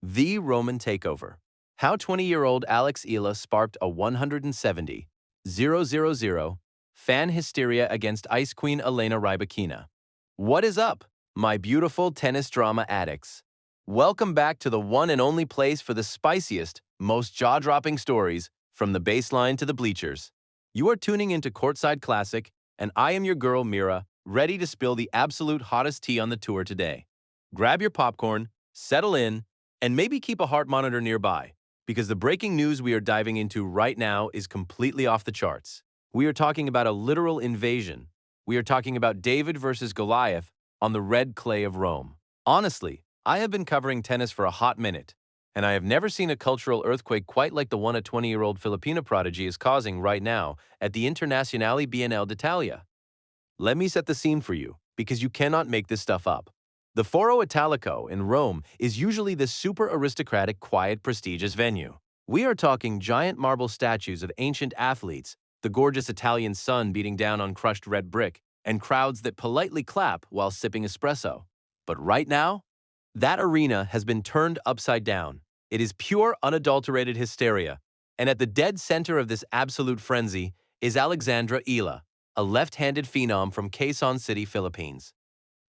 The Roman takeover. How 20-year-old Alex Eala sparked a 170,000 fan hysteria against Ice Queen Elena Rybakina. What is up, my beautiful tennis drama addicts? Welcome back to the one and only place for the spiciest, most jaw-dropping stories from the baseline to the bleachers. You are tuning into Courtside Classic, and I am your girl Mira, ready to spill the absolute hottest tea on the tour today. Grab your popcorn, settle in, and maybe keep a heart monitor nearby, because the breaking news we are diving into right now is completely off the charts. We are talking about a literal invasion. We are talking about David versus Goliath on the red clay of Rome. Honestly, I have been covering tennis for a hot minute, and I have never seen a cultural earthquake quite like the one a 20-year-old Filipino prodigy is causing right now at the Internazionale Biennale d'Italia. Let me set the scene for you, because you cannot make this stuff up. The Foro Italico in Rome is usually this super aristocratic, quiet, prestigious venue. We are talking giant marble statues of ancient athletes, the gorgeous Italian sun beating down on crushed red brick, and crowds that politely clap while sipping espresso. But right now, that arena has been turned upside down. It is pure, unadulterated hysteria, and at the dead center of this absolute frenzy is Alexandra Eala, a left-handed phenom from Quezon City, Philippines.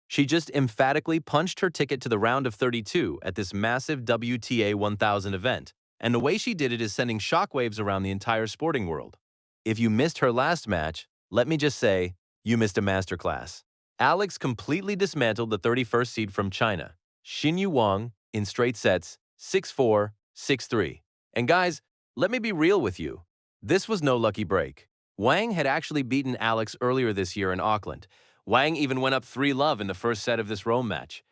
She just emphatically punched her ticket to the round of 32 at this massive WTA 1000 event, and the way she did it is sending shockwaves around the entire sporting world. If you missed her last match, let me just say, you missed a masterclass. Alex completely dismantled the 31st seed from China, Xinyu Wang, in straight sets, 6-4, 6-3. And guys, let me be real with you. This was no lucky break. Wang had actually beaten Alex earlier this year in Auckland. Wang even went up 3-love in the first set of this Rome match.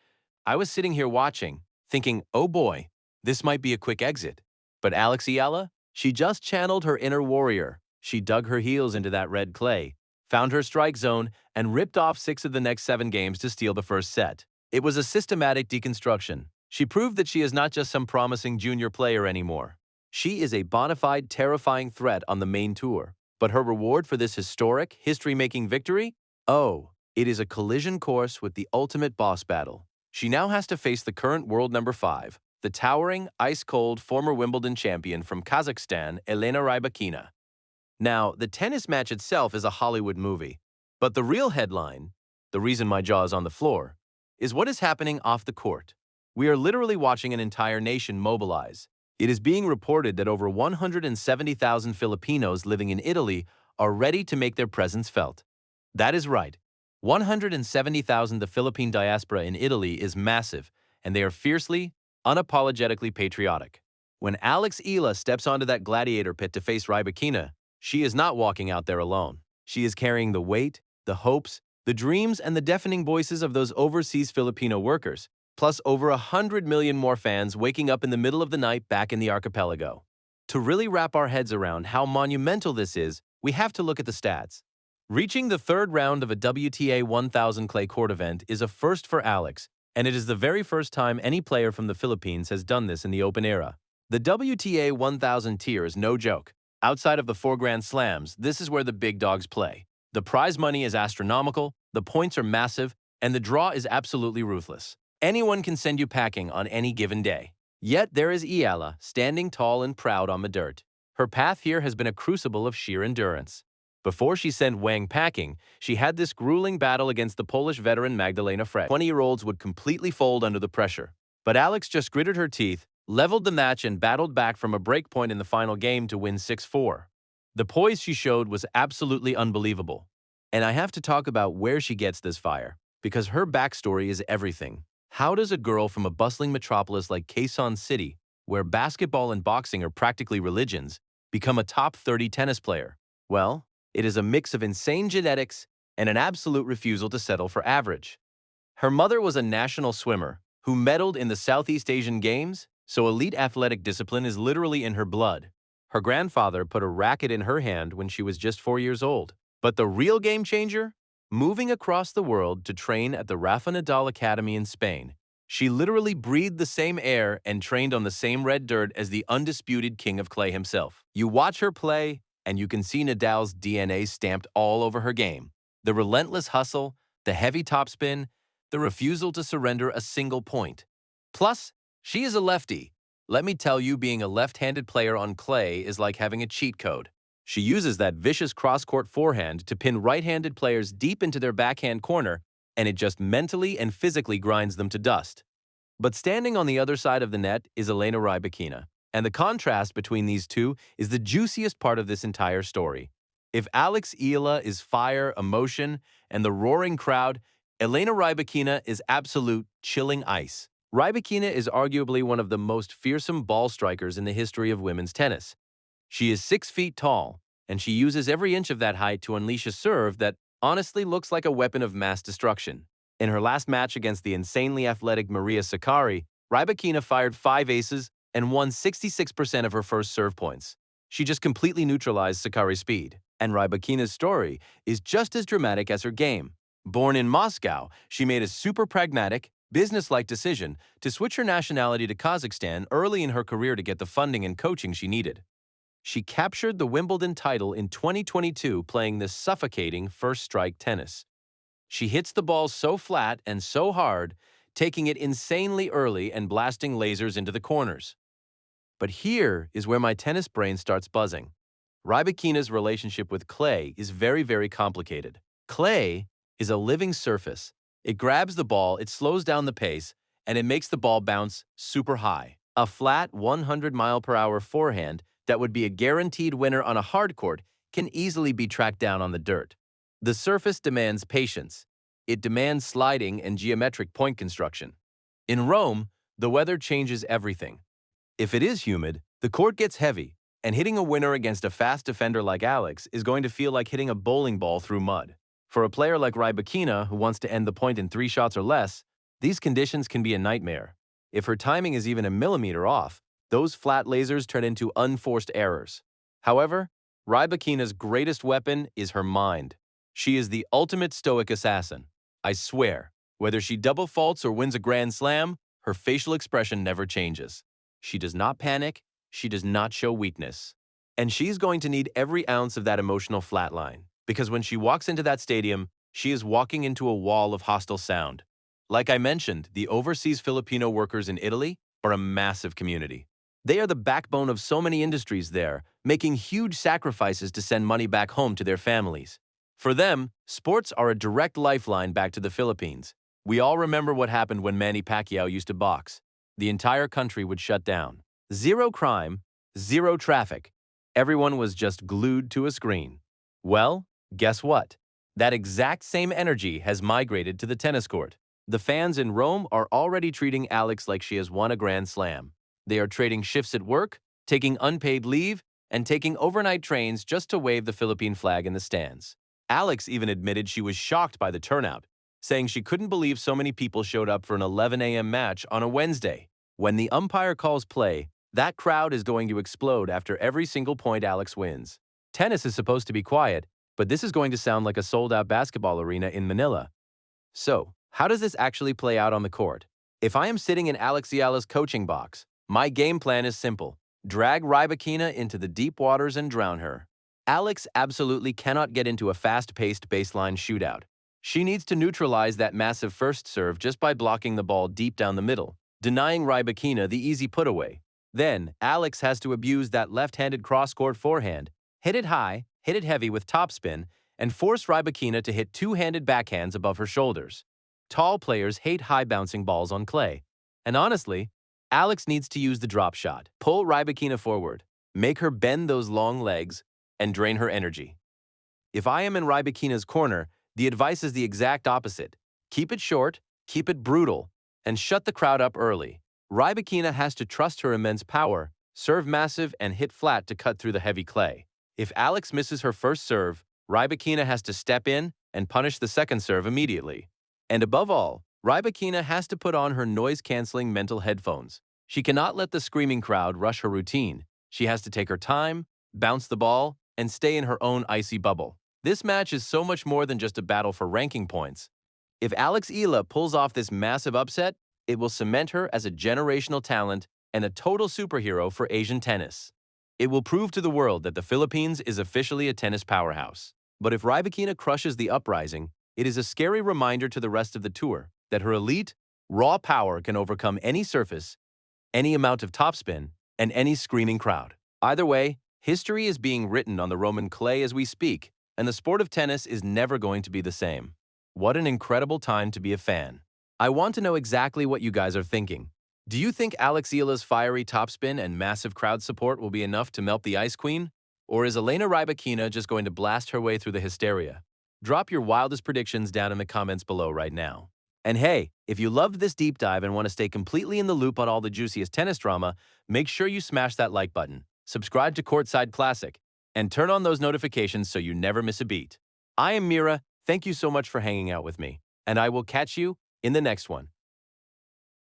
I was sitting here watching, thinking, oh boy, this might be a quick exit. But Alex Eala, she just channeled her inner warrior. She dug her heels into that red clay, found her strike zone, and ripped off 6 of the next 7 games to steal the first set. It was a systematic deconstruction. She proved that she is not just some promising junior player anymore. She is a bona fide, terrifying threat on the main tour. But her reward for this historic, history-making victory? Oh, it is a collision course with the ultimate boss battle. She now has to face the current world number 5, the towering, ice-cold former Wimbledon champion from Kazakhstan, Elena Rybakina. Now, the tennis match itself is a Hollywood movie, but the real headline, the reason my jaw is on the floor, is what is happening off the court. We are literally watching an entire nation mobilize. It is being reported that over 170,000 Filipinos living in Italy are ready to make their presence felt. That is right. 170,000. The Philippine diaspora in Italy is massive, and they are fiercely, unapologetically patriotic. When Alex Eala steps onto that gladiator pit to face Rybakina, she is not walking out there alone. She is carrying the weight, the hopes, the dreams, and the deafening voices of those overseas Filipino workers, plus over 100 million more fans waking up in the middle of the night back in the archipelago. To really wrap our heads around how monumental this is, we have to look at the stats. Reaching the third round of a WTA 1000 clay court event is a first for Alex, and it is the very first time any player from the Philippines has done this in the open era. The WTA 1000 tier is no joke. Outside of the 4 Grand Slams, this is where the big dogs play. The prize money is astronomical, the points are massive, and the draw is absolutely ruthless. Anyone can send you packing on any given day. Yet there is Eala, standing tall and proud on the dirt. Her path here has been a crucible of sheer endurance. Before she sent Wang packing, she had this grueling battle against the Polish veteran Magdalena Frech. 20-year-olds would completely fold under the pressure. But Alex just gritted her teeth, leveled the match, and battled back from a break point in the final game to win 6-4. The poise she showed was absolutely unbelievable. And I have to talk about where she gets this fire, because her backstory is everything. How does a girl from a bustling metropolis like Quezon City, where basketball and boxing are practically religions, become a top 30 tennis player? Well, it is a mix of insane genetics and an absolute refusal to settle for average. Her mother was a national swimmer who medaled in the Southeast Asian Games, so elite athletic discipline is literally in her blood. Her grandfather put a racket in her hand when she was just 4 years old. But the real game changer? Moving across the world to train at the Rafa Nadal Academy in Spain. She literally breathed the same air and trained on the same red dirt as the undisputed king of clay himself. You watch her play, and you can see Nadal's DNA stamped all over her game. The relentless hustle, the heavy topspin, the refusal to surrender a single point. Plus, She is a lefty. Let me tell you, being a left-handed player on clay is like having a cheat code. She uses that vicious cross-court forehand to pin right-handed players deep into their backhand corner, and it just mentally and physically grinds them to dust. But standing on the other side of the net is Elena Rybakina, and the contrast between these two is the juiciest part of this entire story. If Alex Eala is fire, emotion, and the roaring crowd, Elena Rybakina is absolute chilling ice. Rybakina is arguably one of the most fearsome ball strikers in the history of women's tennis. She is 6 feet tall, and she uses every inch of that height to unleash a serve that honestly looks like a weapon of mass destruction. In her last match against the insanely athletic Maria Sakkari, Rybakina fired 5 aces and won 66% of her first serve points. She just completely neutralized Sakkari's speed. And Rybakina's story is just as dramatic as her game. Born in Moscow, she made a super pragmatic, business-like decision to switch her nationality to Kazakhstan early in her career to get the funding and coaching she needed. She captured the Wimbledon title in 2022 playing this suffocating first-strike tennis. She hits the ball so flat and so hard, taking it insanely early and blasting lasers into the corners. But here is where my tennis brain starts buzzing. Rybakina's relationship with clay is very, very complicated. Clay is a living surface. It grabs the ball, it slows down the pace, and it makes the ball bounce super high. A flat 100-mile-per-hour forehand that would be a guaranteed winner on a hard court can easily be tracked down on the dirt. The surface demands patience. It demands sliding and geometric point construction. In Rome, the weather changes everything. If it is humid, the court gets heavy, and hitting a winner against a fast defender like Alex is going to feel like hitting a bowling ball through mud. For a player like Rybakina, who wants to end the point in 3 shots or less, these conditions can be a nightmare. If her timing is even a millimeter off, those flat lasers turn into unforced errors. However, Rybakina's greatest weapon is her mind. She is the ultimate stoic assassin. I swear, whether she double faults or wins a grand slam, her facial expression never changes. She does not panic, she does not show weakness. And she's going to need every ounce of that emotional flatline, because when she walks into that stadium, she is walking into a wall of hostile sound. Like I mentioned, the overseas Filipino workers in Italy are a massive community. They are the backbone of so many industries there, making huge sacrifices to send money back home to their families. For them, sports are a direct lifeline back to the Philippines. We all remember what happened when Manny Pacquiao used to box. The entire country would shut down. Zero crime, zero traffic. Everyone was just glued to a screen. Well, guess what? That exact same energy has migrated to the tennis court. The fans in Rome are already treating Alex like she has won a grand slam. They are trading shifts at work, taking unpaid leave, and taking overnight trains just to wave the Philippine flag in the stands. Alex even admitted she was shocked by the turnout, saying she couldn't believe so many people showed up for an 11 a.m. match on a Wednesday. When the umpire calls play, that crowd is going to explode after every single point Alex wins. Tennis is supposed to be quiet, but this is going to sound like a sold-out basketball arena in Manila. So, how does this actually play out on the court? If I am sitting in Alex Eala's coaching box, my game plan is simple. Drag Rybakina into the deep waters and drown her. Alex absolutely cannot get into a fast-paced baseline shootout. She needs to neutralize that massive first serve just by blocking the ball deep down the middle, denying Rybakina the easy putaway. Then, Alex has to abuse that left-handed cross-court forehand, hit it high, hit it heavy with topspin, and force Rybakina to hit two-handed backhands above her shoulders. Tall players hate high-bouncing balls on clay. And honestly, Alex needs to use the drop shot, pull Rybakina forward, make her bend those long legs, and drain her energy. If I am in Rybakina's corner, the advice is the exact opposite. Keep it short, keep it brutal, and shut the crowd up early. Rybakina has to trust her immense power, serve massive, and hit flat to cut through the heavy clay. If Alex misses her first serve, Rybakina has to step in and punish the second serve immediately. And above all, Rybakina has to put on her noise-canceling mental headphones. She cannot let the screaming crowd rush her routine. She has to take her time, bounce the ball, and stay in her own icy bubble. This match is so much more than just a battle for ranking points. If Alex Eala pulls off this massive upset, it will cement her as a generational talent and a total superhero for Asian tennis. It will prove to the world that the Philippines is officially a tennis powerhouse. But if Rybakina crushes the uprising, it is a scary reminder to the rest of the tour that her elite, raw power can overcome any surface any amount of topspin, and any screaming crowd. Either way, history is being written on the Roman clay as we speak, and the sport of tennis is never going to be the same. What an incredible time to be a fan. I want to know exactly what you guys are thinking. Do you think Alex Eala's fiery topspin and massive crowd support will be enough to melt the Ice Queen? Or is Elena Rybakina just going to blast her way through the hysteria? Drop your wildest predictions down in the comments below right now. And hey, if you loved this deep dive and want to stay completely in the loop on all the juiciest tennis drama, make sure you smash that like button, subscribe to Courtside Classic, and turn on those notifications so you never miss a beat. I am Mira, thank you so much for hanging out with me, and I will catch you in the next one.